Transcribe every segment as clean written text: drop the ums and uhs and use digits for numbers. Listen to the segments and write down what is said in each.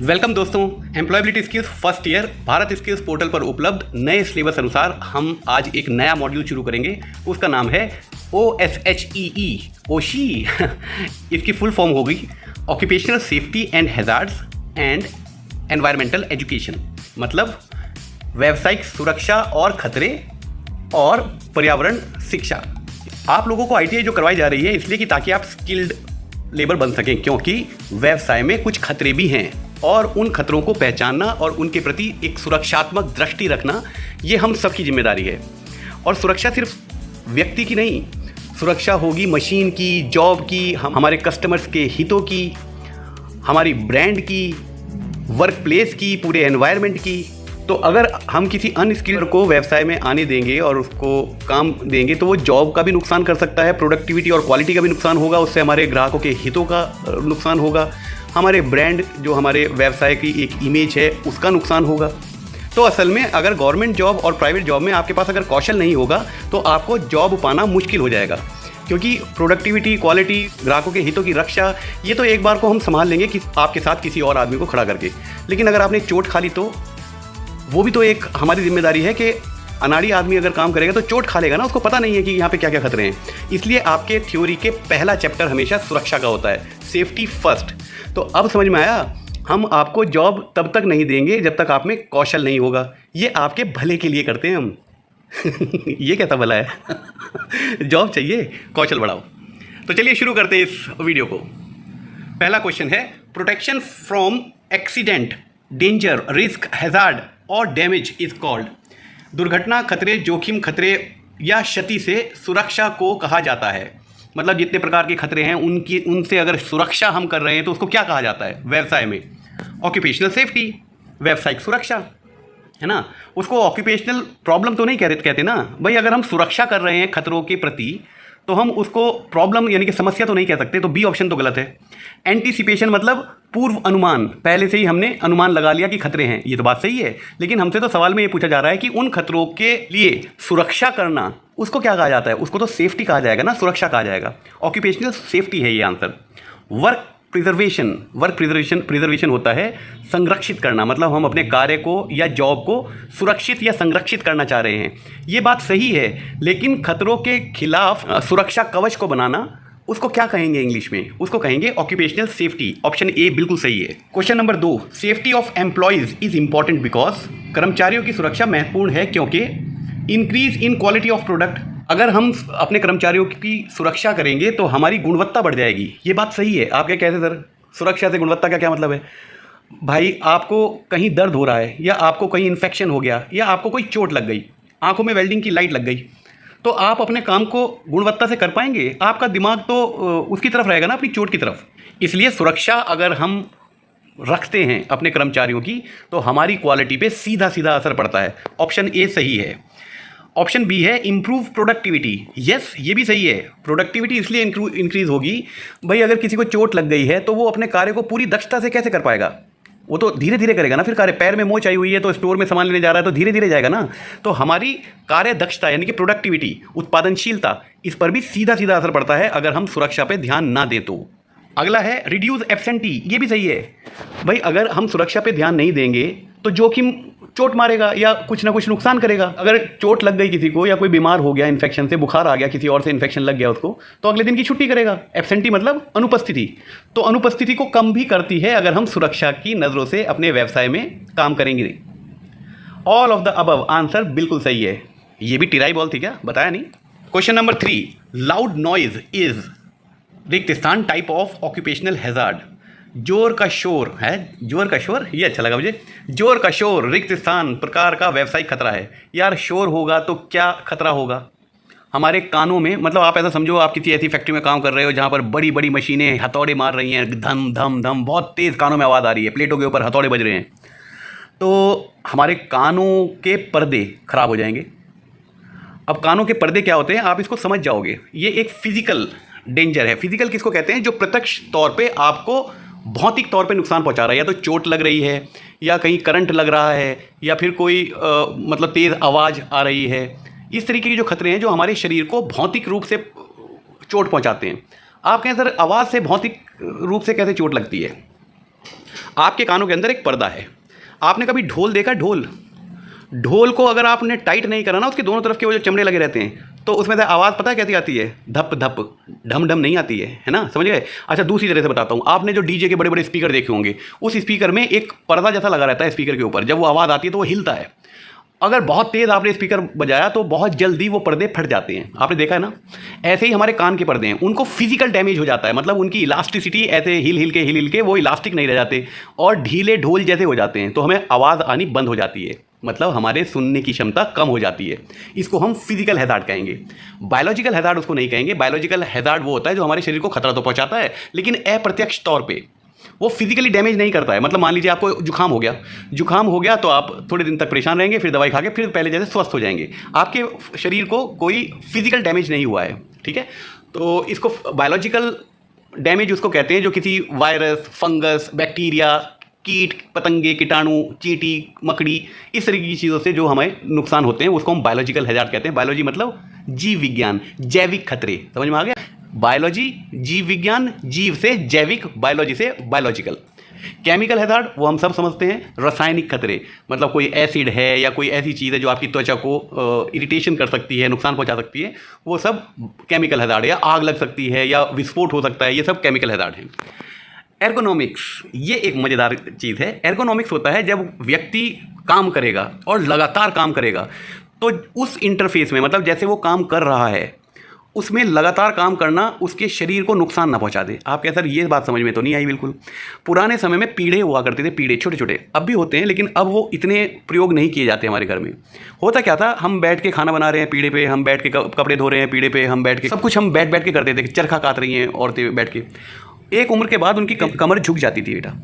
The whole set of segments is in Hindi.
वेलकम दोस्तों, employability skills first year Bharat skills portal पर उपलब्ध नए सिलेबस अनुसार हम आज एक नया मॉड्यूल शुरू करेंगे। उसका नाम है OSHEE ओशी इसकी फुल फॉर्म होगी occupational safety and hazards and environmental education, मतलब व्यावसायिक सुरक्षा और खतरे और पर्यावरण शिक्षा। आप लोगों को ITI जो करवाई जा रही है इसलिए कि ताकि आप स्किल्ड लेबर बन सकें, क्योंकि व्यवसाय में कुछ खतरे भी हैं और उन खतरों को पहचानना और उनके प्रति एक सुरक्षात्मक दृष्टि रखना ये हम सबकी जिम्मेदारी है। और सुरक्षा सिर्फ व्यक्ति की नहीं, सुरक्षा होगी मशीन की, जॉब की, हमारे कस्टमर्स के हितों की, हमारी ब्रांड की, वर्क प्लेस की, पूरे एनवायरनमेंट की। तो अगर हम किसी अनस्किल्ड को व्यवसाय में आने देंगे और उसको काम देंगे तो वो जॉब का भी नुकसान कर सकता है, प्रोडक्टिविटी और क्वालिटी का भी नुकसान होगा, उससे हमारे ग्राहकों के हितों का नुकसान होगा, हमारे ब्रांड जो हमारे व्यवसाय की एक इमेज है उसका नुकसान होगा। तो असल में अगर गवर्नमेंट जॉब और प्राइवेट जॉब में आपके पास अगर कौशल नहीं होगा तो आपको जॉब पाना मुश्किल हो जाएगा, क्योंकि प्रोडक्टिविटी, क्वालिटी, ग्राहकों के हितों की रक्षा ये तो एक बार को हम संभाल लेंगे कि आपके साथ किसी और आदमी को खड़ा करके, लेकिन अगर आपने चोट खा ली तो वो भी तो एक हमारी जिम्मेदारी है कि अनाड़ी आदमी अगर काम करेगा तो चोट खा लेगा ना, उसको पता नहीं है कि यहाँ पे क्या क्या खतरे हैं। इसलिए आपके थ्योरी के पहला चैप्टर हमेशा सुरक्षा का होता है, सेफ्टी फर्स्ट। तो अब समझ में आया, हम आपको जॉब तब तक नहीं देंगे जब तक आप में कौशल नहीं होगा। ये आपके भले के लिए करते हैं हम ये कैसा भला है जॉब चाहिए, कौशल बढ़ाओ। तो चलिए शुरू करते हैं इस वीडियो को। पहला क्वेश्चन है, protection from accident, danger, risk, hazard और डैमेज इज कॉल्ड। दुर्घटना, खतरे, जोखिम, खतरे या क्षति से सुरक्षा को कहा जाता है। मतलब जितने प्रकार के खतरे हैं उनसे अगर सुरक्षा हम कर रहे हैं तो उसको क्या कहा जाता है व्यवसाय में? ऑक्यूपेशनल सेफ्टी, व्यावसायिक सुरक्षा, है ना। उसको ऑक्यूपेशनल प्रॉब्लम तो नहीं कहते ना भाई। अगर हम सुरक्षा कर रहे हैं खतरों के प्रति तो हम उसको प्रॉब्लम यानी कि समस्या तो नहीं कह सकते, तो बी ऑप्शन तो गलत है। एंटीसिपेशन मतलब पूर्व अनुमान, पहले से ही हमने अनुमान लगा लिया कि खतरे हैं, ये तो बात सही है, लेकिन हमसे तो सवाल में ये पूछा जा रहा है कि उन खतरों के लिए सुरक्षा करना उसको क्या कहा जाता है? उसको तो सेफ्टी कहा जाएगा ना, सुरक्षा कहा जाएगा। ऑक्यूपेशनल सेफ्टी है ये आंसर। वर्क प्रिजर्वेशन होता है संरक्षित करना, मतलब हम अपने कार्य को या जॉब को सुरक्षित या संरक्षित करना चाह रहे हैं, ये बात सही है। लेकिन खतरों के खिलाफ सुरक्षा कवच को बनाना, उसको क्या कहेंगे इंग्लिश में? उसको कहेंगे ऑक्यूपेशनल सेफ्टी। ऑप्शन ए बिल्कुल सही है। Question number 2, safety of employees is important because. कर्मचारियों की सुरक्षा महत्वपूर्ण है क्योंकि increase in quality of product. अगर हम अपने कर्मचारियों की सुरक्षा करेंगे तो हमारी गुणवत्ता बढ़ जाएगी, ये बात सही है। आप क्या कहते हैं सर, सुरक्षा से गुणवत्ता का क्या मतलब है? भाई आपको कहीं दर्द हो रहा है या आपको कहीं इन्फेक्शन हो गया या आपको कोई चोट लग गई, आंखों में वेल्डिंग की लाइट लग गई, तो आप अपने काम को गुणवत्ता से कर पाएंगे? आपका दिमाग तो उसकी तरफ रहेगा ना, अपनी चोट की तरफ। इसलिए सुरक्षा अगर हम रखते हैं अपने कर्मचारियों की तो हमारी क्वालिटी पे सीधा सीधा असर पड़ता है। ऑप्शन ए सही है। ऑप्शन बी है इम्प्रूव प्रोडक्टिविटी। यस, ये भी सही है। प्रोडक्टिविटी इसलिए इंक्रीज होगी भाई, अगर किसी को चोट लग गई है तो वो अपने कार्य को पूरी दक्षता से कैसे कर पाएगा? वो तो धीरे धीरे करेगा ना। फिर कार्य, पैर में मोच आई हुई है तो स्टोर में सामान लेने जा रहा है तो धीरे धीरे जाएगा ना। तो हमारी कार्य दक्षता यानी कि प्रोडक्टिविटी, उत्पादनशीलता, इस पर भी सीधा सीधा असर पड़ता है अगर हम सुरक्षा पर ध्यान ना दें तो। अगला है रिड्यूस एब्सेंटी। ये भी सही है भाई, अगर हम सुरक्षा पे ध्यान नहीं देंगे तो जोखिम चोट मारेगा या कुछ ना कुछ नुकसान करेगा। अगर चोट लग गई किसी को या कोई बीमार हो गया, इन्फेक्शन से, बुखार आ गया, किसी और से इन्फेक्शन लग गया उसको, तो अगले दिन की छुट्टी करेगा। एब्सेंटी मतलब अनुपस्थिति। तो अनुपस्थिति को कम भी करती है अगर हम सुरक्षा की नज़रों से अपने व्यवसाय में काम करेंगे। All of the above answer बिल्कुल सही है। ये भी टिराई बॉल थी क्या, बताया नहीं। Question number 3, loud noise is रिक्त स्थान टाइप ऑफ ऑक्यूपेशनल हैजार्ड। जोर का शोर है, जोर का शोर, ये अच्छा लगा मुझे। जोर का शोर रिक्त स्थान प्रकार का व्यावसायिक खतरा है। यार शोर होगा तो क्या खतरा होगा? हमारे कानों में, मतलब आप ऐसा समझो आप किसी ऐसी फैक्ट्री में काम कर रहे हो जहाँ पर बड़ी बड़ी मशीनें हथौड़े मार रही हैं, धम धम धम, बहुत तेज़ कानों में आवाज़ आ रही है, प्लेटों के ऊपर हथौड़े बज रहे हैं, तो हमारे कानों के पर्दे खराब हो जाएंगे। अब कानों के पर्दे क्या होते हैं आप इसको समझ जाओगे। ये एक फिजिकल डेंजर है। फिजिकल किसको कहते हैं? जो प्रत्यक्ष तौर पे आपको भौतिक तौर पे नुकसान पहुंचा रहा है, या तो चोट लग रही है या कहीं करंट लग रहा है या फिर कोई मतलब तेज़ आवाज़ आ रही है। इस तरीके के जो खतरे हैं जो हमारे शरीर को भौतिक रूप से चोट पहुंचाते हैं। आप कहें सर आवाज़ से भौतिक रूप से कैसे चोट लगती है? आपके कानों के अंदर एक पर्दा है। आपने कभी ढोल देखा? ढोल को अगर आपने टाइट नहीं करा ना, उसके दोनों तरफ के वो जो चमड़े लगे रहते हैं, तो उसमें से आवाज़ पता है कैसी आती है? धप धप, ढम ढम नहीं आती है ना, समझ गए? अच्छा, दूसरी तरह से बताता हूँ। आपने जो डीजे के बड़े बड़े स्पीकर देखे होंगे, उस स्पीकर में एक पर्दा जैसा लगा रहता है स्पीकर के ऊपर। जब वो आवाज़ आती है तो वो हिलता है। अगर बहुत तेज़ आपने स्पीकर बजाया तो बहुत जल्दी वो पर्दे फट जाते हैं। आपने देखा है ना? ऐसे ही हमारे कान के पर्दे हैं, उनको फिजिकल डैमेज हो जाता है, मतलब उनकी इलास्टिसिटी ऐसे हिल हिल के वो इलास्टिक नहीं रह जाते और ढीले ढोल जैसे हो जाते हैं, तो हमें आवाज़ आनी बंद हो जाती है, मतलब हमारे सुनने की क्षमता कम हो जाती है। इसको हम फिजिकल हैज़ार्ड कहेंगे। बायोलॉजिकल हैज़ार्ड उसको नहीं कहेंगे। बायोलॉजिकल हैज़ार्ड वो होता है जो हमारे शरीर को खतरा तो पहुंचाता है, लेकिन अप्रत्यक्ष तौर पे वो फिजिकली डैमेज नहीं करता है। मतलब मान लीजिए आपको जुकाम हो गया तो आप थोड़े दिन तक परेशान रहेंगे, फिर दवाई खा के फिर पहले जैसे स्वस्थ हो जाएंगे। आपके शरीर को कोई फिजिकल डैमेज नहीं हुआ है, ठीक है? तो इसको बायोलॉजिकल डैमेज उसको कहते हैं जो किसी वायरस, फंगस, बैक्टीरिया, कीट पतंगे, कीटाणु, चींटी, मकड़ी, इस तरीके की चीज़ों से जो हमें नुकसान होते हैं उसको हम बायोलॉजिकल हैज़ार्ड कहते हैं। बायोलॉजी मतलब जीव विज्ञान, जैविक खतरे। समझ में आ गया? बायोलॉजी जीव विज्ञान, जीव से जैविक, बायोलॉजी से बायोलॉजिकल। केमिकल हैज़ार्ड वो हम सब समझते हैं, रासायनिक खतरे, मतलब कोई एसिड है या कोई ऐसी चीज़ है जो आपकी त्वचा को इरिटेशन कर सकती है, नुकसान पहुंचा सकती है, वो सब केमिकल हैज़ार्ड है। या आग लग सकती है या विस्फोट हो सकता है, ये सब केमिकल हैज़ार्ड हैं। एर्गोनॉमिक्स, ये एक मज़ेदार चीज़ है। एर्गोनॉमिक्स होता है जब व्यक्ति काम करेगा और लगातार काम करेगा, तो उस इंटरफेस में, मतलब जैसे वो काम कर रहा है उसमें लगातार काम करना उसके शरीर को नुकसान ना पहुंचा दे। आप कह सर ये बात समझ में तो नहीं आई। बिल्कुल, पुराने समय में पीढ़े हुआ करते थे, पीढ़े छोटे छोटे, अब भी होते हैं लेकिन अब वो इतने प्रयोग नहीं किए जाते हमारे घर में। होता क्या था, हम बैठ के खाना बना रहे हैं पीढ़े पे, हम बैठ के कपड़े धो रहे हैं पीढ़े पे, हम बैठ के सब कुछ हम बैठ के करते थे। चरखा काट रही हैं औरतें बैठ के। एक उम्र के बाद उनकी कमर झुक जाती थी बेटा।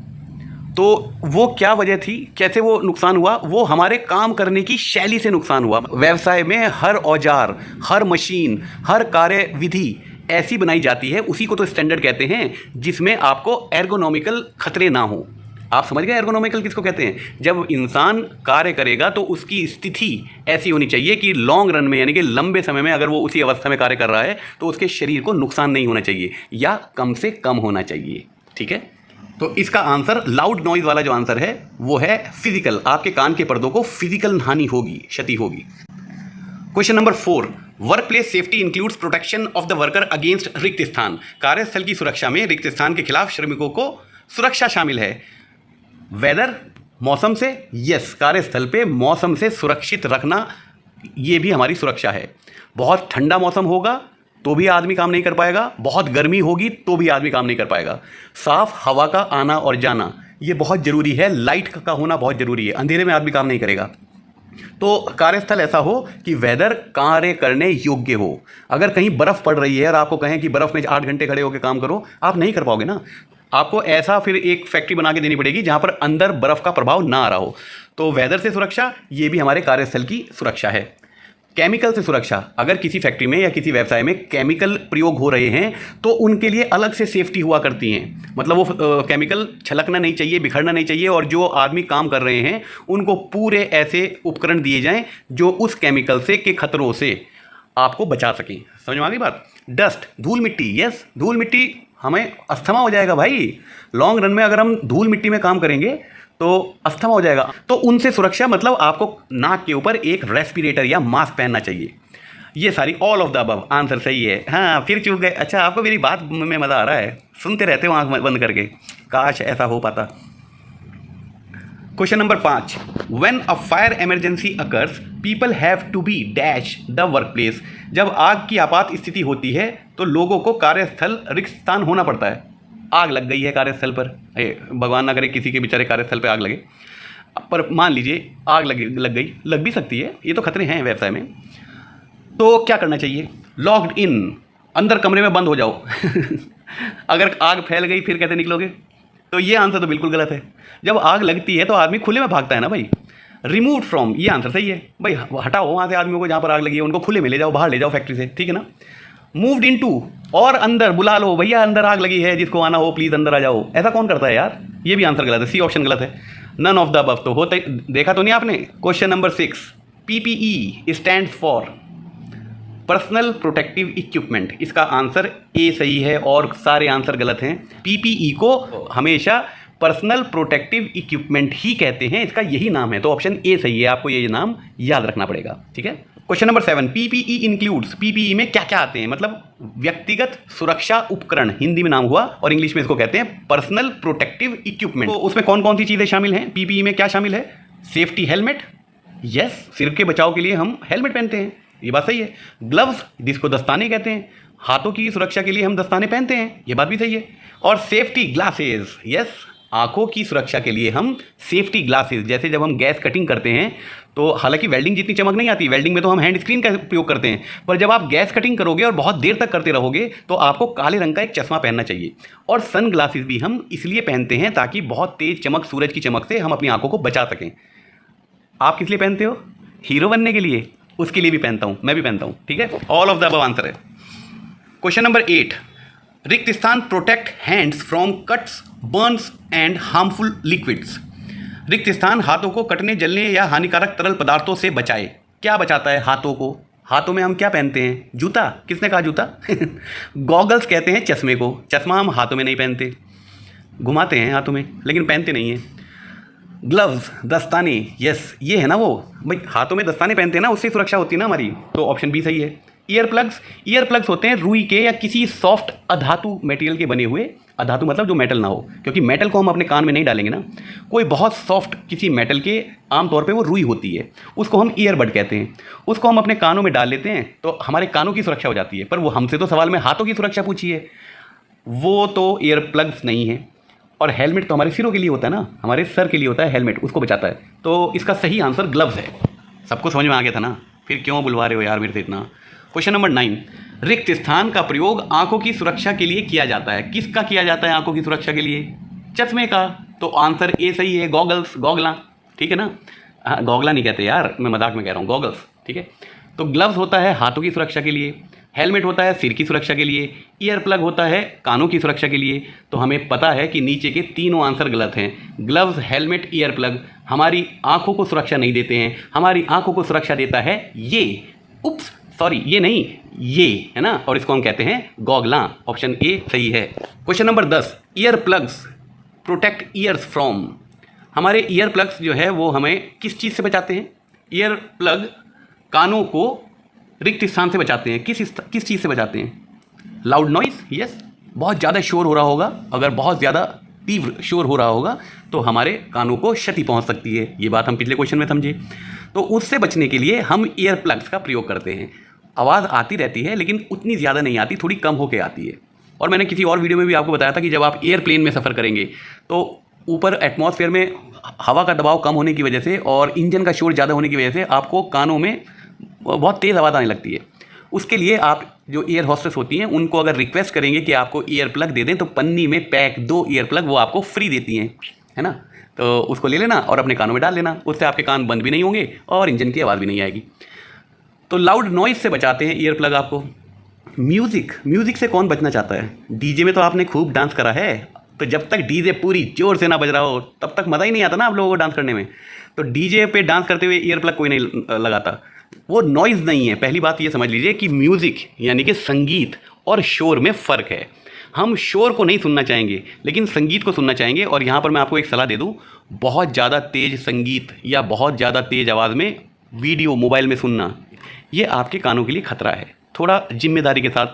तो वो क्या वजह थी, कैसे वो नुकसान हुआ? वो हमारे काम करने की शैली से नुकसान हुआ। व्यवसाय में हर औजार, हर मशीन, हर कार्य विधि ऐसी बनाई जाती है, उसी को तो स्टैंडर्ड कहते हैं, जिसमें आपको एर्गोनॉमिकल खतरे ना हो। आप समझ गए एर्गोनॉमिकल किसको कहते हैं? जब इंसान कार्य करेगा तो उसकी स्थिति ऐसी होनी चाहिए कि लॉन्ग रन में, यानी कि लंबे समय में, अगर वो उसी अवस्था में कार्य कर रहा है तो उसके शरीर को नुकसान नहीं होना चाहिए या कम से कम होना चाहिए। ठीक है, तो इसका आंसर, लाउड नॉइज वाला जो आंसर है वो है फिजिकल। आपके कान के पर्दों को फिजिकल हानि होगी, क्षति होगी। Question number 4, work place safety includes protection of the worker against रिक्त स्थान। कार्यस्थल की सुरक्षा में रिक्त स्थान के खिलाफ श्रमिकों को सुरक्षा शामिल है। वेदर, मौसम से, यस, कार्यस्थल पे मौसम से सुरक्षित रखना ये भी हमारी सुरक्षा है। बहुत ठंडा मौसम होगा तो भी आदमी काम नहीं कर पाएगा, बहुत गर्मी होगी तो भी आदमी काम नहीं कर पाएगा। साफ हवा का आना और जाना ये बहुत ज़रूरी है, लाइट का होना बहुत ज़रूरी है, अंधेरे में आदमी काम नहीं करेगा। तो कार्यस्थल ऐसा हो कि वेदर कार्य करने योग्य हो। अगर कहीं बर्फ़ पड़ रही है और आपको कहें कि बर्फ़ में 8 घंटे खड़े होकर काम करो, आप नहीं कर पाओगे ना। आपको ऐसा फिर एक फैक्ट्री बना के देनी पड़ेगी जहाँ पर अंदर बर्फ़ का प्रभाव ना आ रहा हो। तो वेदर से सुरक्षा ये भी हमारे कार्यस्थल की सुरक्षा है। केमिकल से सुरक्षा, अगर किसी फैक्ट्री में या किसी व्यवसाय में केमिकल प्रयोग हो रहे हैं तो उनके लिए अलग से सेफ्टी हुआ करती हैं। मतलब वो केमिकल छलकना नहीं चाहिए, बिखरना नहीं चाहिए, और जो आदमी काम कर रहे हैं उनको पूरे ऐसे उपकरण दिए जाएं जो उस केमिकल से के खतरों से आपको बचा सकें। समझ में आ गई बात? डस्ट, धूल मिट्टी, यस, धूल मिट्टी हमें अस्थमा हो जाएगा भाई। लॉन्ग रन में अगर हम धूल मिट्टी में काम करेंगे तो अस्थमा हो जाएगा। तो उनसे सुरक्षा मतलब आपको नाक के ऊपर एक रेस्पिरेटर या मास्क पहनना चाहिए। ये सारी all of the above answer सही है। हाँ, फिर चूक गए। अच्छा, आपको मेरी बात में मज़ा आ रहा है, सुनते रहते हो आंख बंद करके, काश ऐसा हो पाता। Question number 5, when a fire emergency occurs people have to be dash the work place. जब आग की आपात स्थिति होती है तो लोगों को कार्यस्थल रिक्त स्थान होना पड़ता है। आग लग गई है कार्यस्थल पर, भगवान ना करे किसी के बेचारे कार्यस्थल पे आग लगे, पर मान लीजिए आग लग गई, लग भी सकती है, ये तो खतरे हैं व्यवसाय में। तो क्या करना चाहिए? लॉक्ड इन, अंदर कमरे में बंद हो जाओ। अगर आग फैल गई फिर कैसे निकलोगे? तो ये आंसर तो बिल्कुल गलत है। जब आग लगती है तो आदमी खुले में भागता है ना भाई। रिमूव फ्रॉम, ये आंसर सही है भाई। हटाओ वहाँ से आदमियों को जहाँ पर आग लगी है, उनको खुले में ले जाओ, बाहर ले जाओ फैक्ट्री से, ठीक है ना। मूव्ड इन टू, और अंदर बुला लो, भैया अंदर आग लगी है, जिसको आना हो प्लीज़ अंदर आ जाओ। ऐसा कौन करता है यार? ये भी आंसर गलत है, सी ऑप्शन गलत है। नन ऑफ द अबव तो होता, देखा तो नहीं आपने। Question number 6, PPE stand for personal protective equipment. इसका आंसर ए सही है और सारे आंसर गलत हैं। PPE को हमेशा पर्सनल प्रोटेक्टिव इक्विपमेंट ही कहते हैं, इसका यही नाम है। तो ऑप्शन ए सही है, आपको ये नाम याद रखना पड़ेगा। ठीक है। Question number 7, PPE includes, PPE में क्या क्या आते हैं, मतलब व्यक्तिगत सुरक्षा उपकरण हिंदी में नाम हुआ और इंग्लिश में इसको कहते हैं पर्सनल प्रोटेक्टिव इक्विपमेंट। तो उसमें कौन कौन सी चीज़ें शामिल हैं, पीपीई में क्या शामिल है? सेफ्टी हेलमेट, यस, सिर के बचाव के लिए हम हेलमेट पहनते हैं, ये बात सही है। ग्लव्स, जिसको दस्ताने कहते हैं, हाथों की सुरक्षा के लिए हम दस्ताने पहनते हैं, ये बात भी सही है। और सेफ्टी ग्लासेस, यस, आंखों की सुरक्षा के लिए हम सेफ्टी ग्लासेस, जैसे जब हम गैस कटिंग करते हैं तो हालांकि वेल्डिंग जितनी चमक नहीं आती, वेल्डिंग में तो हम हैंड स्क्रीन का उपयोग करते हैं, पर जब आप गैस कटिंग करोगे और बहुत देर तक करते रहोगे तो आपको काले रंग का एक चश्मा पहनना चाहिए। और सन ग्लासेस भी हम इसलिए पहनते हैं ताकि बहुत तेज चमक, सूरज की चमक से हम अपनी आंखों को बचा सकें। आप किस लिए पहनते हो? हीरो बनने के लिए? उसके लिए भी पहनता हूँ, मैं भी पहनता हूँ। ठीक है, all of the above answer है। क्वेश्चन नंबर 8, रिक्त स्थान protect hands from cuts, Burns and harmful liquids. रिक्त स्थान हाथों को कटने, जलने या हानिकारक तरल पदार्थों से बचाए। क्या बचाता है हाथों को? हाथों में हम क्या पहनते हैं? जूता। किसने कहा जूता? गॉगल्स कहते हैं चश्मे को। चश्मा हम हाथों में नहीं पहनते, घुमाते हैं हाथों में लेकिन पहनते नहीं हैं। ग्लव्स, दस्ताने, यस, ये है ना वो भाई, हाथों में दस्ताने पहनते हैं ना, उससे सुरक्षा होती है ना हमारी, तो ऑप्शन बी सही है। ईयर प्लग्स, ईयर प्लग्स होते हैं रुई के या किसी सॉफ्ट अधातु मटेरियल के बने हुए, अधातु मतलब जो मेटल ना हो, क्योंकि मेटल को हम अपने कान में नहीं डालेंगे ना। कोई बहुत सॉफ्ट किसी मेटल के, आमतौर पे वो रुई होती है, उसको हम ईयरबड कहते हैं, उसको हम अपने कानों में डाल लेते हैं तो हमारे कानों की सुरक्षा हो जाती है। पर वो हमसे तो सवाल में हाथों की सुरक्षा पूछी है, वो तो ईयर प्लग्स नहीं है। और हेलमेट तो हमारे सिरों के लिए होता है ना, हमारे सर के लिए होता है हेलमेट, उसको बचाता है। तो इसका सही आंसर ग्लव्स है। सबको समझ में आ गया था ना, फिर क्यों बुलवा रहे हो यार मेरे से इतना। क्वेश्चन नंबर 9, रिक्त स्थान का प्रयोग आंखों की सुरक्षा के लिए किया जाता है। किसका किया जाता है आंखों की सुरक्षा के लिए? चश्मे का। तो आंसर ए सही है, गॉगल्स, गॉगला। ठीक है ना, गॉगला नहीं कहते यार, मैं मजाक में कह रहा हूँ, गॉगल्स। ठीक है। तो ग्लव्स होता है हाथों की सुरक्षा के लिए, हेलमेट होता है सिर की सुरक्षा के लिए, ईयर प्लग होता है कानों की सुरक्षा के लिए। तो हमें पता है कि नीचे के तीनों आंसर गलत हैं। ग्लव्स, हेलमेट, ईयर प्लग हमारी आंखों को सुरक्षा नहीं देते हैं, हमारी आंखों को सुरक्षा देता है ये, उप्स सॉरी, ये नहीं, ये है ना, और इसको हम कहते हैं गॉगला। ऑप्शन ए सही है। Question number 10, ear plugs protect years from. हमारे ईयर प्लग्स जो है वो हमें किस चीज़ से बचाते हैं? ईयर प्लग कानों को रिक्त स्थान से बचाते हैं। किस चीज़ से बचाते हैं? लाउड नॉइस, यस, बहुत ज़्यादा शोर हो रहा होगा, अगर बहुत ज़्यादा तीव्र शोर हो रहा होगा तो हमारे कानों को क्षति पहुंच सकती है। ये बात हम पिछले क्वेश्चन में समझे। तो उससे बचने के लिए हम ईयर प्लग्स का प्रयोग करते हैं। आवाज़ आती रहती है लेकिन उतनी ज़्यादा नहीं आती, थोड़ी कम होके आती है। और मैंने किसी और वीडियो में भी आपको बताया था कि जब आप एयरप्लेन में सफ़र करेंगे तो ऊपर एटमॉस्फेयर में हवा का दबाव कम होने की वजह से और इंजन का शोर ज़्यादा होने की वजह से आपको कानों में बहुत तेज़ आवाज़ आने लगती है। उसके लिए आप जो एयर होस्टेस होती हैं उनको अगर रिक्वेस्ट करेंगे कि आपको ईयर प्लग दे दें तो पन्नी में पैक 2 ईयर प्लग वो आपको फ्री देती हैं, है ना। तो उसको ले लेना और अपने कानों में डाल लेना, उससे आपके कान बंद भी नहीं होंगे और इंजन की आवाज़ भी नहीं आएगी। तो लाउड नॉइज़ से बचाते हैं ईयर प्लग आपको। म्यूज़िक से कौन बचना चाहता है? डीजे में तो आपने खूब डांस करा है, तो जब तक डीजे पूरी जोर से ना बज रहा हो तब तक मज़ा ही नहीं आता ना आप लोगों को डांस करने में। तो डीजे पे डांस करते हुए ईयर प्लग कोई नहीं लगाता, वो नॉइज़ नहीं है। पहली बात ये समझ लीजिए कि म्यूज़िक यानी कि संगीत और शोर में फ़र्क है। हम शोर को नहीं सुनना चाहेंगे लेकिन संगीत को सुनना चाहेंगे। और यहाँ पर मैं आपको एक सलाह दे दूँ, बहुत ज़्यादा तेज़ संगीत या बहुत ज़्यादा तेज़ आवाज़ में वीडियो मोबाइल में सुनना, ये आपके कानों के लिए खतरा है। थोड़ा जिम्मेदारी के साथ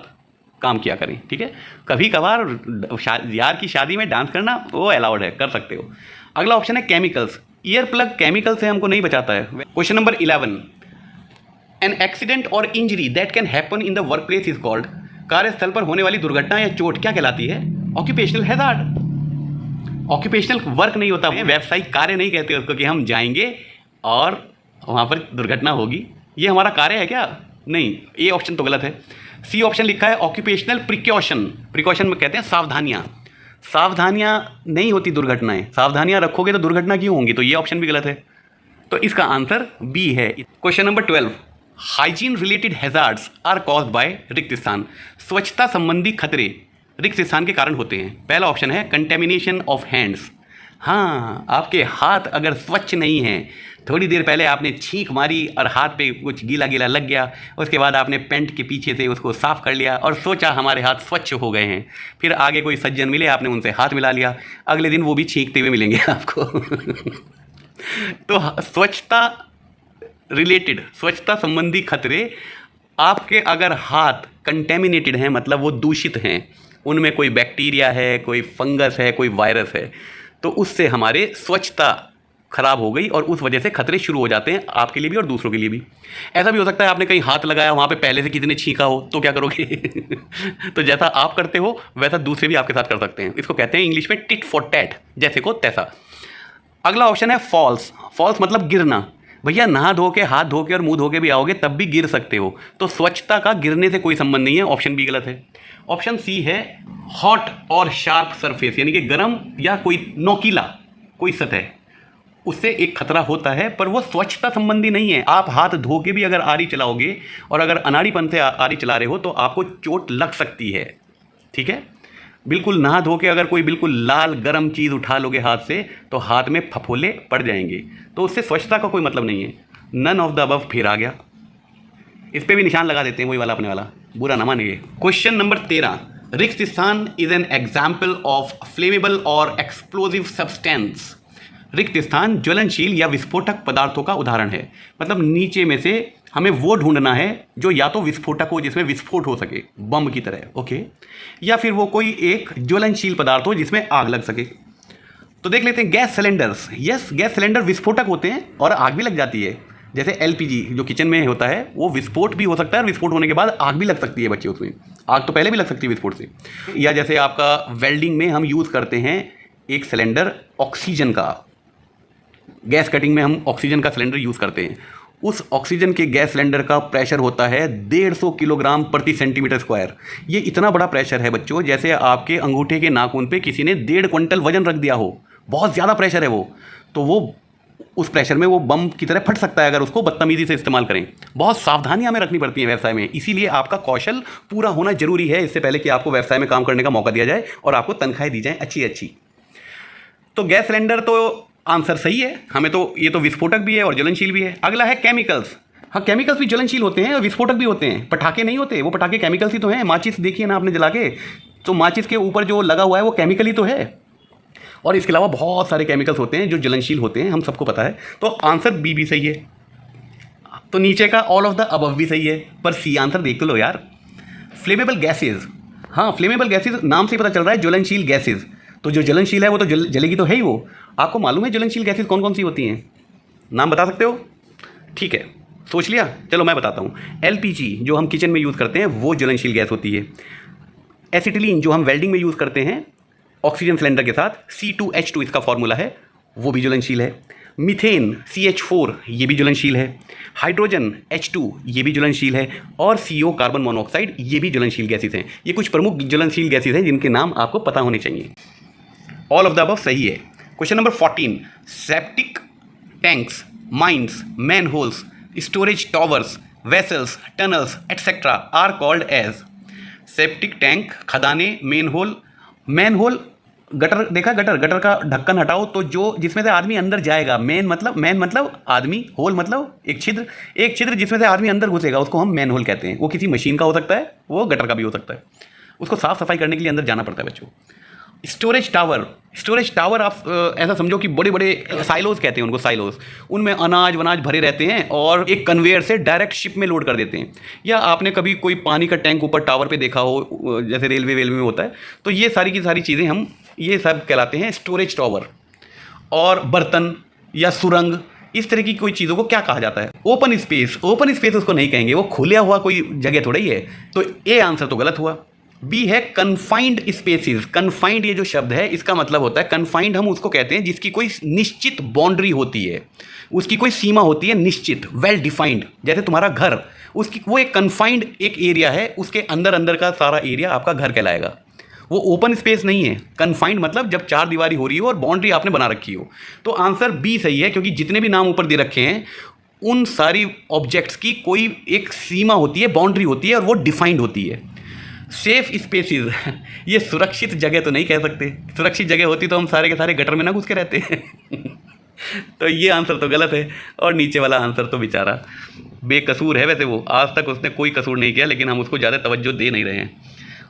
काम किया करें, ठीक है। कभी कभार यार की शादी में डांस करना वो अलाउड है, कर सकते हो। अगला ऑप्शन है केमिकल्स। ईयर प्लग केमिकल से हमको नहीं बचाता है। क्वेश्चन नंबर 11, एन एक्सीडेंट और injury that can happen in the work place is called. कार्यस्थल पर होने वाली दुर्घटना या चोट क्या कहलाती है? Occupational hazard. ऑक्यूपेशनल वर्क नहीं होता है, व्यावसायिक कार्य नहीं कहते उसको कि हम जाएंगे और वहाँ पर दुर्घटना होगी। ये हमारा कार्य है क्या? नहीं, ये ऑप्शन तो गलत है। सी ऑप्शन लिखा है ऑक्यूपेशनल प्रिकॉशन। प्रिकॉशन में कहते हैं सावधानियाँ। सावधानियाँ नहीं होती दुर्घटनाएं, सावधानियाँ रखोगे तो दुर्घटना क्यों होंगी? तो ये ऑप्शन भी गलत है। तो इसका आंसर बी है। Question number 12, hygiene related hazards are caused by रिक्त स्थान। स्वच्छता संबंधी खतरे रिक्त स्थान के कारण होते हैं। पहला ऑप्शन है कंटेमिनेशन ऑफ हैंड्स। हाँ, आपके हाथ अगर स्वच्छ नहीं हैं थोड़ी देर पहले आपने छींक मारी और हाथ पे कुछ गीला गीला लग गया, उसके बाद आपने पेंट के पीछे से उसको साफ़ कर लिया और सोचा हमारे हाथ स्वच्छ हो गए हैं। फिर आगे कोई सज्जन मिले, आपने उनसे हाथ मिला लिया, अगले दिन वो भी छींकते हुए मिलेंगे आपको। तो स्वच्छता रिलेटेड, स्वच्छता संबंधी खतरे, आपके अगर हाथ कंटेमिनेटेड हैं, मतलब वो दूषित हैं, उनमें कोई बैक्टीरिया है, कोई फंगस है, कोई वायरस है, तो उससे हमारे स्वच्छता खराब हो गई और उस वजह से खतरे शुरू हो जाते हैं, आपके लिए भी और दूसरों के लिए भी। ऐसा भी हो सकता है आपने कहीं हाथ लगाया, वहाँ पे पहले से किसी ने छींका हो, तो क्या करोगे? तो जैसा आप करते हो वैसा दूसरे भी आपके साथ कर सकते हैं। इसको कहते हैं इंग्लिश में टिट फॉर टैट, जैसे को तैसा। अगला ऑप्शन है फॉल्स। फॉल्स मतलब गिरना। भैया नहा धो के, हाथ धो के और मुंह धो के भी आओगे तब भी गिर सकते हो, तो स्वच्छता का गिरने से कोई संबंध नहीं है। ऑप्शन बी गलत है। ऑप्शन सी है हॉट और शार्प सरफेस, यानी कि गर्म या कोई नोकीला कोई सतह, उससे एक खतरा होता है, पर वो स्वच्छता संबंधी नहीं है। आप हाथ धो के भी अगर आरी चलाओगे और अगर अनाड़ीपन से आरी चला रहे हो तो आपको चोट लग सकती है, ठीक है। बिल्कुल नहा धो के अगर कोई बिल्कुल लाल गर्म चीज़ उठा लोगे हाथ से तो हाथ में फफोले पड़ जाएंगे, तो उससे स्वच्छता का कोई मतलब नहीं है। नन ऑफ द अबव फिर आ गया, इस पर भी निशान लगा देते हैं, वही वाला अपने वाला, बुरा ना मानिए। क्वेश्चन नंबर 13, रिक्त स्थान is an example of flammable और एक्सप्लोजिव सब्सटेंस। रिक्त स्थान ज्वलनशील या विस्फोटक पदार्थों का उदाहरण है। मतलब नीचे में से हमें वो ढूंढना है जो या तो विस्फोटक हो, जिसमें विस्फोट हो सके बम की तरह, ओके, या फिर वो कोई एक ज्वलनशील पदार्थ हो जिसमें आग लग सके। तो देख लेते हैं gas cylinders. Yes, gas cylinder विस्फोटक होते हैं और आग भी लग जाती है। जैसे एलपीजी जो किचन में होता है वो विस्फोट भी हो सकता है और विस्फोट होने के बाद आग भी लग सकती है बच्चे, उसमें आग तो पहले भी लग सकती है विस्फोट से। या जैसे आपका वेल्डिंग में हम यूज़ करते हैं एक सिलेंडर ऑक्सीजन का, गैस कटिंग में हम ऑक्सीजन का सिलेंडर यूज़ करते हैं। उस ऑक्सीजन के गैस सिलेंडर का प्रेशर होता है 150 किलोग्राम प्रति सेंटीमीटर स्क्वायर। ये इतना बड़ा प्रेशर है बच्चों, जैसे आपके अंगूठे के नाखून पे किसी ने 1.5 क्विंटल वजन रख दिया हो, बहुत ज़्यादा प्रेशर है वो। तो वो उस प्रेशर में वो बम की तरह फट सकता है अगर उसको बदतमीजी से इस्तेमाल करें। बहुत सावधानियां हमें रखनी पड़ती हैं व्यवसाय में, इसीलिए आपका कौशल पूरा होना जरूरी है इससे पहले कि आपको व्यवसाय में काम करने का मौका दिया जाए और आपको तनख्वाहें दी जाएँ अच्छी अच्छी। तो गैस सिलेंडर तो आंसर सही है, हमें तो ये तो विस्फोटक भी है और ज्वलनशील भी है। अगला है केमिकल्स। हाँ, केमिकल्स भी ज्वलनशील होते हैं और विस्फोटक भी होते हैं। पटाखे नहीं होते, वो पटाखे केमिकल्स ही तो हैं। माचिस देखिए ना आपने जला के, तो माचिस के ऊपर जो लगा हुआ है वो केमिकल ही तो है। और इसके अलावा बहुत सारे केमिकल्स होते हैं जो ज्वलनशील होते हैं, हम सबको पता है। तो आंसर बी भी सही है। तो नीचे का ऑल ऑफ द अबव भी सही है, पर सी आंसर देख तो लो यार। फ्लेमेबल गैसेज, हाँ फ्लेमेबल गैसेज नाम से पता चल रहा है ज्वलनशील गैसेज, तो जो ज्वलनशील है वो तो जलेगी तो है ही वो। आपको मालूम है ज्वलनशील गैसेज कौन कौन सी होती हैं? नाम बता सकते हो? ठीक है, सोच लिया, चलो मैं बताता हूँ। एलपीजी जो हम किचन में यूज़ करते हैं वो ज्वलनशील गैस होती है। एसिटिलीन जो हम वेल्डिंग में यूज़ करते हैं ऑक्सीजन सिलेंडर के साथ, C2H2 इसका फॉर्मूला है, वो भी ज्वलनशील है। मीथेन CH4 ये भी ज्वलनशील है। हाइड्रोजन H2 ये भी ज्वलनशील है। और CO कार्बन मोनोऑक्साइड ये भी ज्वलनशील गैसेज हैं। ये कुछ प्रमुख ज्वलनशील गैसेज हैं जिनके नाम आपको पता होने चाहिए। ऑल ऑफ द अबव सही है। Question number 14, septic tanks, mines, manholes, storage towers, vessels, tunnels etcetera are called as. Septic tank, खदाने, मैनहोल गटर देखा, गटर का ढक्कन हटाओ तो जो जिसमें से आदमी अंदर जाएगा, मैन मतलब आदमी, होल मतलब एक छिद्र जिसमें से आदमी अंदर घुसेगा, उसको हम मैनहोल कहते हैं। वो किसी मशीन का हो सकता है, वो गटर का भी हो सकता है, उसको साफ सफाई करने के लिए अंदर जाना पड़ता है बच्चों। स्टोरेज टावर आप ऐसा समझो कि बड़े बड़े साइलोज कहते हैं उनको, साइलोज, उनमें अनाज वनाज भरे रहते हैं और एक कन्वेयर से डायरेक्ट शिप में लोड कर देते हैं। या आपने कभी कोई पानी का टैंक ऊपर टावर पे देखा हो, जैसे रेलवे में होता है, तो ये सारी की सारी चीज़ें हम ये सब कहलाते हैं स्टोरेज टावर। और बर्तन या सुरंग, इस तरह की कोई चीज़ों को क्या कहा जाता है? ओपन स्पेस उसको नहीं कहेंगे, वो खुला हुआ कोई जगह थोड़ा ही है। तो ए आंसर तो गलत हुआ। बी है कन्फाइंड स्पेसिस। कन्फाइंड ये जो शब्द है इसका मतलब होता है, कन्फाइंड हम उसको कहते हैं जिसकी कोई निश्चित बाउंड्री होती है, उसकी कोई सीमा होती है निश्चित, वेल डिफाइंड। जैसे तुम्हारा घर, उसकी वो एक कन्फाइंड एक एरिया है, उसके अंदर का सारा एरिया आपका घर कहलाएगा। वो ओपन स्पेस नहीं है। कन्फाइंड मतलब जब चार दीवारी हो रही हो और बाउंड्री आपने बना रखी हो। तो आंसर बी सही है, क्योंकि जितने भी नाम ऊपर दे रखे हैं उन सारी ऑब्जेक्ट्स की कोई एक सीमा होती है, बाउंड्री होती है और वो डिफाइंड होती है। सेफ स्पेसिस, ये सुरक्षित जगह तो नहीं कह सकते। सुरक्षित जगह होती तो हम सारे के सारे गटर में ना घुस के रहते हैं। तो ये आंसर तो गलत है, और नीचे वाला आंसर तो बेचारा बेकसूर है। वैसे वो आज तक उसने कोई कसूर नहीं किया, लेकिन हम उसको ज़्यादा तवज्जो दे नहीं रहे हैं।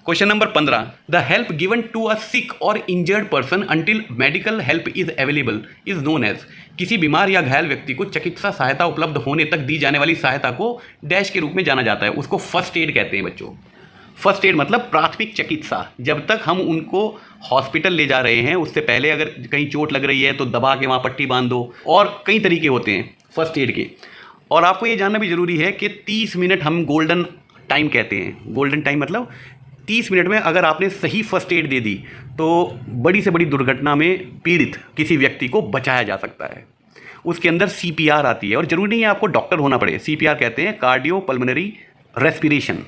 Question number 15, the help given to a sick और injured person until medical help is available is known as. किसी बीमार या घायल व्यक्ति को चिकित्सा सहायता उपलब्ध होने तक दी जाने वाली सहायता को डैश के रूप में जाना जाता है, उसको फर्स्ट एड कहते हैं बच्चों। फर्स्ट एड मतलब प्राथमिक चिकित्सा। जब तक हम उनको हॉस्पिटल ले जा रहे हैं, उससे पहले अगर कहीं चोट लग रही है तो दबा के वहाँ पट्टी बांध दो, और कई तरीके होते हैं फर्स्ट एड के। और आपको ये जानना भी ज़रूरी है कि 30 मिनट हम गोल्डन टाइम कहते हैं। गोल्डन टाइम मतलब 30 मिनट में अगर आपने सही फर्स्ट एड दे दी तो बड़ी से बड़ी दुर्घटना में पीड़ित किसी व्यक्ति को बचाया जा सकता है। उसके अंदर CPR आती है, और ज़रूरी नहीं है आपको डॉक्टर होना पड़े। CPR कहते हैं कार्डियो पल्मोनरी रेस्पिरेशन,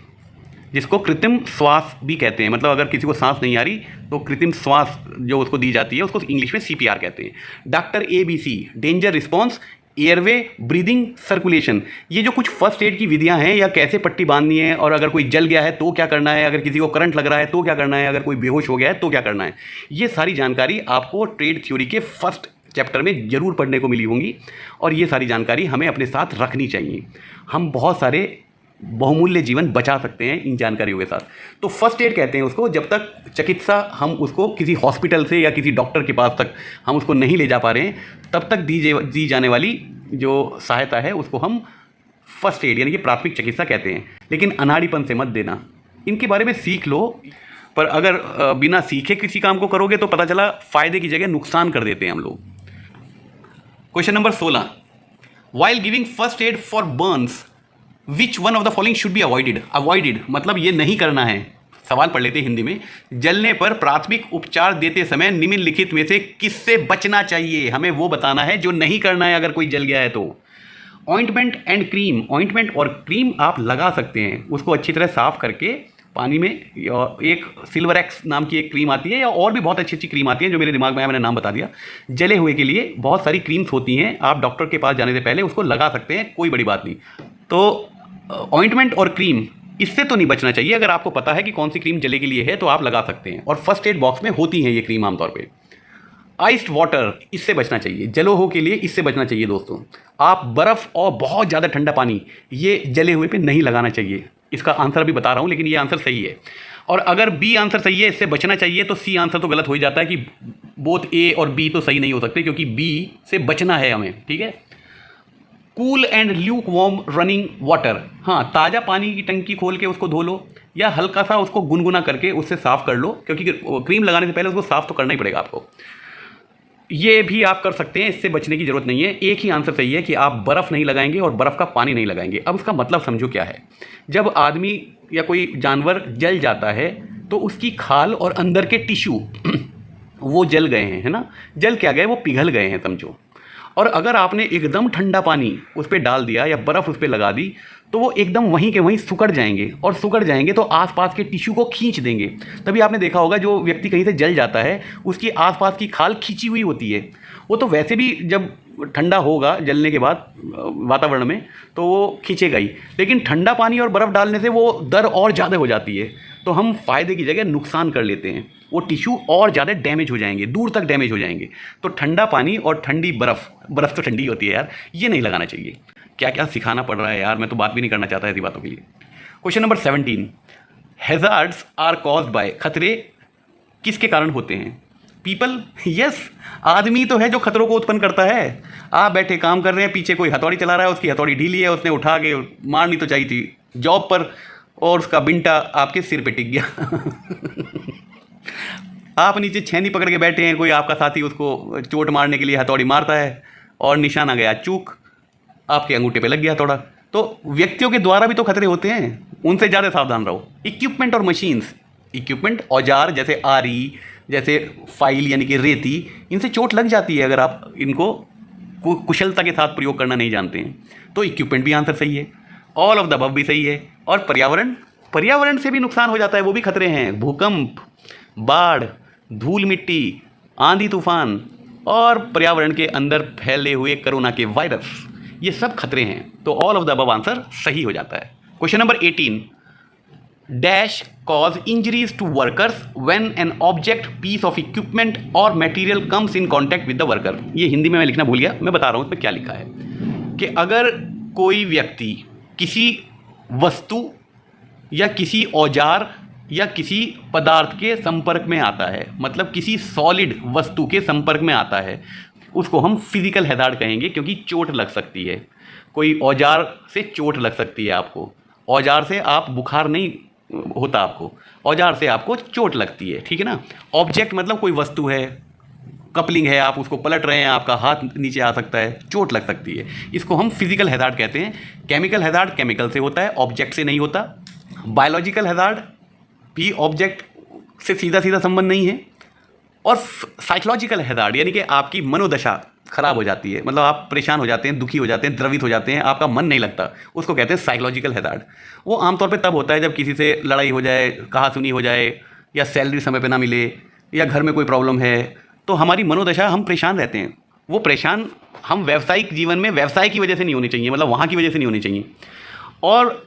जिसको कृत्रिम श्वास भी कहते हैं। मतलब अगर किसी को सांस नहीं आ रही तो कृत्रिम श्वास जो उसको दी जाती है उसको इंग्लिश में CPR कहते हैं। Doctor ABC danger response, airway, breathing, circulation. ये जो कुछ फर्स्ट एड की विधियां हैं, या कैसे पट्टी बांधनी है, और अगर कोई जल गया है तो क्या करना है, अगर किसी को करंट लग रहा है तो क्या करना है, अगर कोई बेहोश हो गया है तो क्या करना है, ये सारी जानकारी आपको ट्रेड थ्योरी के फर्स्ट चैप्टर में ज़रूर पढ़ने को मिली होंगी, और ये सारी जानकारी हमें अपने साथ रखनी चाहिए। हम बहुत सारे बहुमूल्य जीवन बचा सकते हैं इन जानकारियों के साथ। तो फर्स्ट एड कहते हैं उसको, जब तक चिकित्सा हम उसको किसी हॉस्पिटल से या किसी डॉक्टर के पास तक हम उसको नहीं ले जा पा रहे हैं, तब तक दी जाने वाली जो सहायता है उसको हम फर्स्ट एड यानी कि प्राथमिक चिकित्सा कहते हैं। लेकिन अनाड़ीपन से मत देना, इनके बारे में सीख लो, पर अगर बिना सीखे किसी काम को करोगे तो पता चला फ़ायदे की जगह नुकसान कर देते हैं हम लोग। Question number 16, while giving first aid for Burns which one of the following should be avoided. Avoided मतलब ये नहीं करना है। सवाल पढ़ लेते हैं हिंदी में। जलने पर प्राथमिक उपचार देते समय निम्नलिखित में से किससे बचना चाहिए, हमें वो बताना है जो नहीं करना है अगर कोई जल गया है तो। ऑइंटमेंट एंड क्रीम, ऑइंटमेंट और क्रीम आप लगा सकते हैं, उसको अच्छी तरह साफ़ करके पानी में। एक सिल्वर एक्स नाम की एक क्रीम आती है, या और भी बहुत अच्छी अच्छी क्रीम आती है जो मेरे दिमाग में आया, मैंने नाम बता दिया। जले हुए के लिए बहुत सारी क्रीम्स होती हैं, आप डॉक्टर के पास जाने से पहले उसको लगा सकते हैं, कोई बड़ी बात नहीं। तो ऑइंटमेंट और क्रीम इससे तो नहीं बचना चाहिए। अगर आपको पता है कि कौन सी क्रीम जले के लिए है तो आप लगा सकते हैं, और फर्स्ट एड बॉक्स में होती हैं ये क्रीम आमतौर पे। आइस्ड वाटर, इससे बचना चाहिए, जलो हो के लिए इससे बचना चाहिए दोस्तों। आप बर्फ़ और बहुत ज़्यादा ठंडा पानी ये जले हुए पे नहीं लगाना चाहिए। इसका आंसर भी बता रहा हूँ, लेकिन ये आंसर सही है। और अगर बी आंसर सही है, इससे बचना चाहिए, तो सी आंसर तो गलत हो ही जाता है कि बोथ ए और बी तो सही नहीं हो सकते, क्योंकि बी से बचना है हमें, ठीक है। Cool and Luke warm running water, हाँ, ताज़ा पानी की टंकी खोल के उसको धो लो, या हल्का सा उसको गुनगुना करके उससे साफ़ कर लो, क्योंकि क्रीम लगाने से पहले उसको साफ़ तो करना ही पड़ेगा आपको। ये भी आप कर सकते हैं, इससे बचने की ज़रूरत नहीं है। एक ही आंसर सही है कि आप बर्फ़ नहीं लगाएंगे और बर्फ़ का पानी नहीं लगाएंगे। अब उसका मतलब समझो क्या है। जब आदमी या कोई जानवर जल जाता है तो उसकी खाल और अंदर के टिश्यू वो जल गए हैं, है ना। जल क्या गए, वो पिघल गए हैं समझो। और अगर आपने एकदम ठंडा पानी उस पर डाल दिया या बर्फ़ उस पर लगा दी तो वो एकदम वहीं के वहीं सिकुड़ जाएंगे, और सिकुड़ जाएंगे तो आसपास के टिश्यू को खींच देंगे। तभी आपने देखा होगा जो व्यक्ति कहीं से जल जाता है उसकी आसपास की खाल खींची हुई होती है। वो तो वैसे भी जब ठंडा होगा जलने के बाद वातावरण में तो वो खींचेगा ही, लेकिन ठंडा पानी और बर्फ़ डालने से वो दर और ज़्यादा हो जाती है। तो हम फ़ायदे की जगह नुकसान कर लेते हैं, वो टिश्यू और ज़्यादा डैमेज हो जाएंगे, दूर तक डैमेज हो जाएंगे। तो ठंडा पानी और ठंडी बर्फ़ तो ठंडी होती है यार, ये नहीं लगाना चाहिए। क्या क्या सिखाना पड़ रहा है यार, मैं तो बात भी नहीं करना चाहता ऐसी बातों के लिए। Question number 17, hazards are caused by, खतरे किसके कारण होते हैं। पीपल, यस, आदमी तो है जो खतरों को उत्पन्न करता है। आप बैठे काम कर रहे हैं, पीछे कोई हथौड़ी चला रहा है, उसकी हथौड़ी ढीली है, उसने उठा के मारनी तो चाहिए थी जॉब पर, और उसका बिंटा आपके सिर पे टिक गया। आप नीचे छेनी पकड़ के बैठे हैं, कोई आपका साथी उसको चोट मारने के लिए हथौड़ी मारता है और निशाना गया चूक, आपके अंगूठे पे लग गया थोड़ा। तो व्यक्तियों के द्वारा भी तो खतरे होते हैं, उनसे ज़्यादा सावधान रहो। इक्विपमेंट और मशीन्स, इक्विपमेंट औजार जैसे आरी, जैसे फाइल यानी कि रेती, इनसे चोट लग जाती है अगर आप इनको कुशलता के साथ प्रयोग करना नहीं जानते हैं। तो इक्विपमेंट भी आंसर सही है, ऑल ऑफ द अबव भी सही है। और पर्यावरण से भी नुकसान हो जाता है, वो भी खतरे हैं। भूकंप, बाढ़, धूल मिट्टी, आंधी तूफान और पर्यावरण के अंदर फैले हुए कोरोना के वायरस, ये सब खतरे हैं। तो all of the above answer सही हो जाता है। Question number 18, dash cause injuries to workers when an object, piece of equipment और material comes in contact with the worker. ये हिंदी में मैं लिखना भूल गया, मैं बता रहा हूँ इसमें क्या लिखा है कि अगर कोई व्यक्ति किसी वस्तु या किसी औजार या किसी पदार्थ के संपर्क में आता है, मतलब किसी सॉलिड वस्तु के संपर्क में आता है, उसको हम फिजिकल हैजार्ड कहेंगे, क्योंकि चोट लग सकती है। कोई औजार से चोट लग सकती है आपको, औजार से आप बुखार नहीं होता आपको, औजार से आपको चोट लगती है, ठीक है ना। ऑब्जेक्ट मतलब कोई वस्तु है, कपलिंग है, आप उसको पलट रहे हैं, आपका हाथ नीचे आ सकता है, चोट लग सकती है, इसको हम फिजिकल हैजार्ड कहते हैं। केमिकल हैजार्ड केमिकल से होता है, ऑब्जेक्ट से नहीं होता। बायोलॉजिकल हैजार्ड भी ऑब्जेक्ट से सीधा सीधा संबंध नहीं है। और साइकोलॉजिकल हैजार्ड यानी कि आपकी मनोदशा खराब हो जाती है, मतलब आप परेशान हो जाते हैं, दुखी हो जाते हैं, द्रवित हो जाते हैं, आपका मन नहीं लगता, उसको कहते हैं साइकोलॉजिकल हैजार्ड। वो आमतौर पे तब होता है जब किसी से लड़ाई हो जाए, कहासुनी हो जाए, या सैलरी समय पे ना मिले, या घर में कोई प्रॉब्लम है, तो हमारी मनोदशा, हम परेशान रहते हैं। वो परेशान हम व्यावसायिक जीवन में व्यवसाय की वजह से नहीं होनी चाहिए, मतलब वहाँ की वजह से नहीं होनी चाहिए। और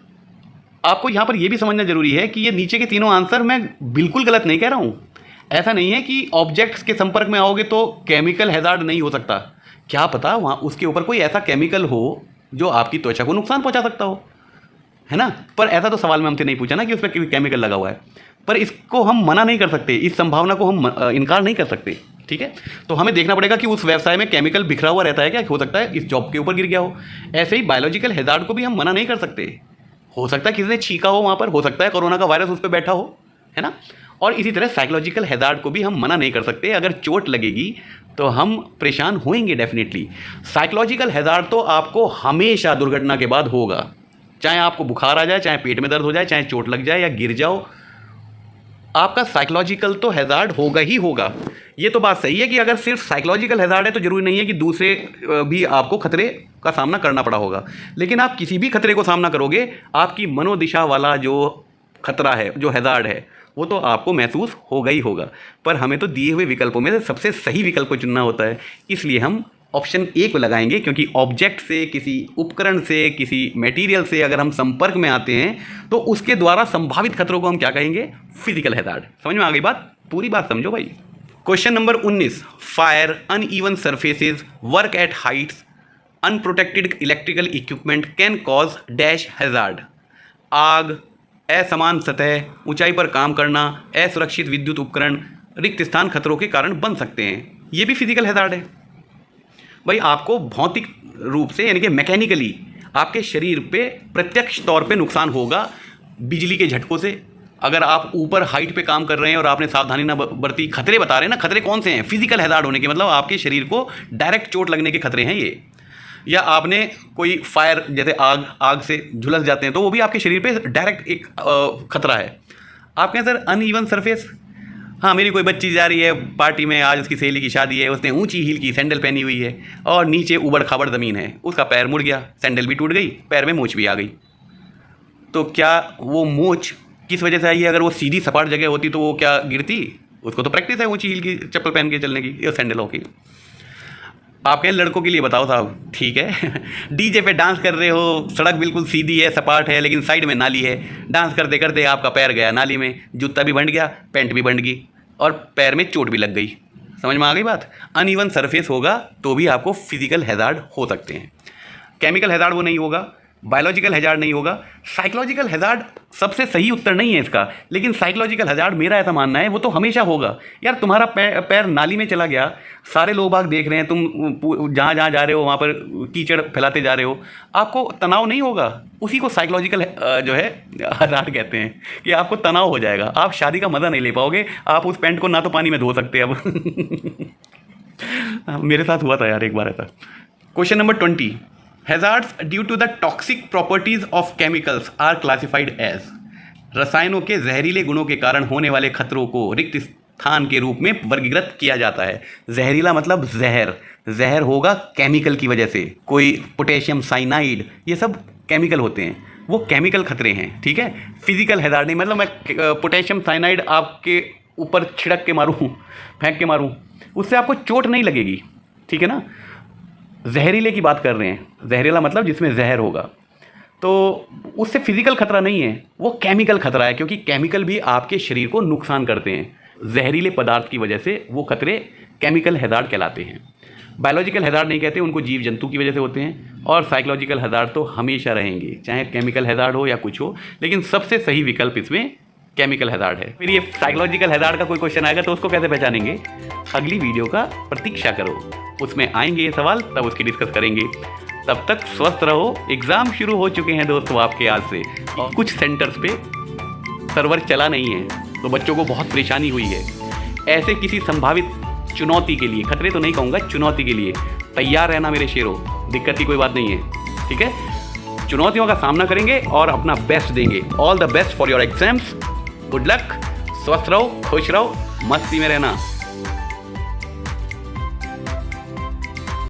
आपको यहाँ पर यह भी समझना जरूरी है कि ये नीचे के तीनों आंसर मैं बिल्कुल गलत नहीं कह रहा हूँ। ऐसा नहीं है कि ऑब्जेक्ट्स के संपर्क में आओगे तो केमिकल हैजार्ड नहीं हो सकता, क्या पता वहाँ उसके ऊपर कोई ऐसा केमिकल हो जो आपकी त्वचा को नुकसान पहुँचा सकता हो, है ना। पर ऐसा तो सवाल में हमसे नहीं पूछा ना कि उस पर केमिकल लगा हुआ है, पर इसको हम मना नहीं कर सकते, इस संभावना को हम इनकार नहीं कर सकते, ठीक है। तो हमें देखना पड़ेगा कि उस व्यवसाय में केमिकल बिखरा हुआ रहता है क्या, हो सकता है इस जॉब के ऊपर गिर गया हो। ऐसे ही बायोलॉजिकल हैजार्ड को भी हम मना नहीं कर सकते, हो सकता है किसी ने छींका हो वहाँ पर, हो सकता है कोरोना का वायरस उस पर बैठा हो, है ना। और इसी तरह साइकोलॉजिकल हैजार्ड को भी हम मना नहीं कर सकते, अगर चोट लगेगी तो हम परेशान होएंगे डेफिनेटली। साइकोलॉजिकल हैजार्ड तो आपको हमेशा दुर्घटना के बाद होगा, चाहे आपको बुखार आ जाए, चाहे पेट में दर्द हो जाए, चाहे चोट लग जाए या गिर जाओ, आपका साइकोलॉजिकल तो हैजार्ड होगा ही होगा। ये तो बात सही है कि अगर सिर्फ साइकोलॉजिकल हैजार्ड है तो ज़रूरी नहीं है कि दूसरे भी आपको खतरे का सामना करना पड़ा होगा, लेकिन आप किसी भी खतरे को सामना करोगे, आपकी मनोदिशा वाला जो खतरा है, जो हैजार्ड है, वो तो आपको महसूस होगा ही होगा। पर हमें तो दिए हुए विकल्पों में से सबसे सही विकल्प को चुनना होता है, इसलिए हम ऑप्शन ए को लगाएंगे, क्योंकि ऑब्जेक्ट से, किसी उपकरण से, किसी मटेरियल से अगर हम संपर्क में आते हैं तो उसके द्वारा संभावित खतरों को हम क्या कहेंगे, फिजिकल हैजार्ड। समझ में आ गई बात, पूरी बात समझो भाई। Question number 19, fire, uneven surfaces, work at Heights, unprotected electrical equipment can cause dash hazard. आग, असमान सतह, ऊंचाई पर काम करना, असुरक्षित विद्युत उपकरण, रिक्त स्थान खतरों के कारण बन सकते हैं। ये भी फिजिकल हैजार्ड है भाई। आपको भौतिक रूप से यानी कि मैकेनिकली आपके शरीर पे प्रत्यक्ष तौर पे नुकसान होगा बिजली के झटकों से। अगर आप ऊपर हाइट पे काम कर रहे हैं और आपने सावधानी ना बरती, खतरे बता रहे हैं ना, खतरे कौन से हैं, फिजिकल हैजार्ड होने के, मतलब आपके शरीर को डायरेक्ट चोट लगने के खतरे हैं ये। या आपने कोई फायर, जैसे आग से झुलस जाते हैं तो वो भी आपके शरीर पे डायरेक्ट एक खतरा है। आप कहें सर अनइवन सरफेस, हाँ मेरी कोई बच्ची जा रही है पार्टी में, आज उसकी सहेली की शादी है, उसने ऊंची हील की सैंडल पहनी हुई है और नीचे उबड़ खाबड़ ज़मीन है, उसका पैर मुड़ गया, सैंडल भी टूट गई, पैर में मोच भी आ गई, तो क्या वो मोच किस वजह से आई है? अगर वो सीधी सपाट जगह होती तो वो क्या गिरती? उसको तो प्रैक्टिस है ऊंची हील की चप्पल पहन के चलने की, या सैंडलों की। आप कहें लड़कों के लिए बताओ साहब, ठीक है डीजे पे डांस कर रहे हो, सड़क बिल्कुल सीधी है, सपाट है, लेकिन साइड में नाली है, डांस करते करते आपका पैर गया नाली में, जूता भी बंध गया, पैंट भी बंध गई और पैर में चोट भी लग गई। समझ में आ गई बात। अनइवन सरफेस होगा तो भी आपको फिजिकल हैजार्ड हो सकते हैं। केमिकल हैजार्ड वो नहीं होगा, बायोलॉजिकल हैजार्ड नहीं होगा। साइकोलॉजिकल हैजार्ड सबसे सही उत्तर नहीं है इसका, लेकिन साइकोलॉजिकल हैजार्ड मेरा ऐसा मानना है वो तो हमेशा होगा। यार तुम्हारा पैर नाली में चला गया, सारे लोग बाग देख रहे हैं, तुम जहाँ जहाँ जा रहे हो वहाँ पर कीचड़ फैलाते जा रहे हो, आपको तनाव नहीं होगा, उसी को साइकोलॉजिकल जो है हैजार्ड कहते हैं कि आपको तनाव हो जाएगा, आप शादी का मज़ा नहीं ले पाओगे, आप उस पैंट को ना तो पानी में धो सकते अब मेरे साथ हुआ था यार एक बार ऐसा। Question number 20, hazards due to the toxic properties of chemicals are classified as. रसायनों के जहरीले गुणों के कारण होने वाले खतरों को रिक्त स्थान के रूप में वर्गीकृत किया जाता है। जहरीला मतलब जहर, जहर होगा केमिकल की वजह से, कोई पोटेशियम साइनाइड, ये सब केमिकल होते हैं, वो केमिकल खतरे हैं, ठीक है। फिजिकल हैजार्ड नहीं, मतलब मैं पोटेशियम साइनाइड आपके ऊपर छिड़क के मारूँ, फेंक के मारूँ, उससे आपको चोट नहीं लगेगी, ठीक है ना। जहरीले की बात कर रहे हैं, जहरीला मतलब जिसमें जहर होगा, तो उससे फिजिकल खतरा नहीं है, वो केमिकल खतरा है, क्योंकि केमिकल भी आपके शरीर को नुकसान करते हैं। जहरीले पदार्थ की वजह से वो खतरे केमिकल हैजार्ड कहलाते हैं। बायोलॉजिकल हैजार्ड नहीं कहते, उनको जीव जंतु की वजह से होते हैं। और साइकोलॉजिकल हैजार्ड तो हमेशा रहेंगे, चाहे केमिकल हैजार्ड हो या कुछ हो, लेकिन सबसे सही विकल्प इसमें केमिकल हैजार्ड है। फिर ये साइकोलॉजिकल हैजार्ड का कोई क्वेश्चन आएगा तो उसको कैसे पहचानेंगे? अगली वीडियो का प्रतीक्षा करो, उसमें आएंगे ये सवाल, तब उसकी डिस्कस करेंगे। तब तक स्वस्थ रहो। एग्ज़ाम शुरू हो चुके हैं दोस्तों आपके आज से, और कुछ सेंटर्स पे सर्वर चला नहीं है, तो बच्चों को बहुत परेशानी हुई है। ऐसे किसी संभावित चुनौती के लिए, खतरे तो नहीं कहूँगा, चुनौती के लिए तैयार रहना मेरे शेरों, दिक्कत की कोई बात नहीं है, ठीक है। चुनौतियों का सामना करेंगे और अपना बेस्ट देंगे। All the best for your exams, good luck, स्वस्थ रहो, खुश रहो, मस्ती में रहना।